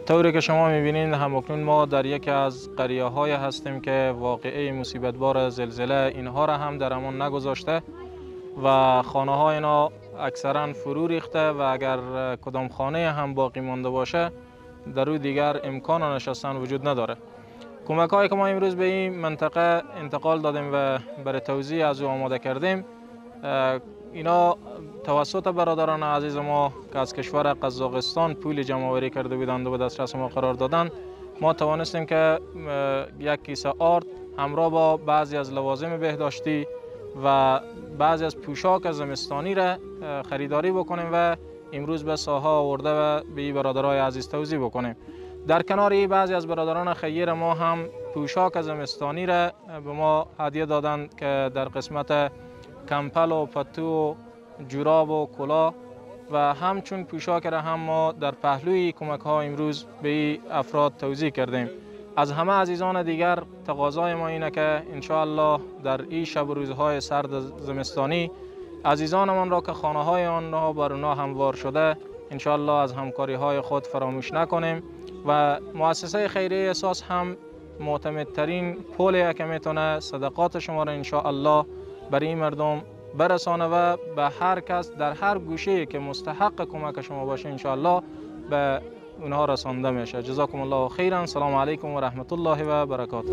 طوری که شما میبینید همکنون ما در یکی از قریه های هستیم که واقعه مصیبت بار زلزله اینها را هم در امان نگذاشته و خانه های اینا اکثرا فرو ریخته و اگر کدام خانه هم باقی مانده باشه در روی دیگر امکان نشستن وجود نداره. کمک هایی که ما امروز به این منطقه انتقال دادیم و برای توزیع از او آماده کردیم، اینا توسط برادران عزیز ما که از کشور قزاقستان پول جمع آوری کرده بودند و به دسترس ما قرار دادند، ما توانستیم که یک کیسه آرد همراه با بعضی از لوازم بهداشتی و بعضی از پوشاک زمستانی را خریداری بکنیم و امروز به ساحه آورده و به برادرای عزیز توزیع بکنیم. در کنار این بعضی از برادران خیر ما هم پوشاک زمستانی را به ما هدیه دادند که در قسمت کمپل و پتو و جوراب و کلاه و همچون پوشاک را هم ما در پهلوی کمک ها امروز به این افراد توزیع کردیم. از همه عزیزان دیگر تقاضای ما اینه که انشاءالله در این شب و روزهای سرد زمستانی عزیزانمان را که خانه های آنها بر اونها هموار شده انشاءالله از همکاری های خود فراموش نکنیم و مؤسسه خیریه احساس هم معتمدترین پولی که میتونه صدقات شما را انشاءالله برای این مردم برسانه و به هر کس در هر گوشه که مستحق کمک شما باشه انشاءالله به اونها رسانده میشه. جزاکم الله خیرا. سلام علیکم و رحمت الله و برکاته.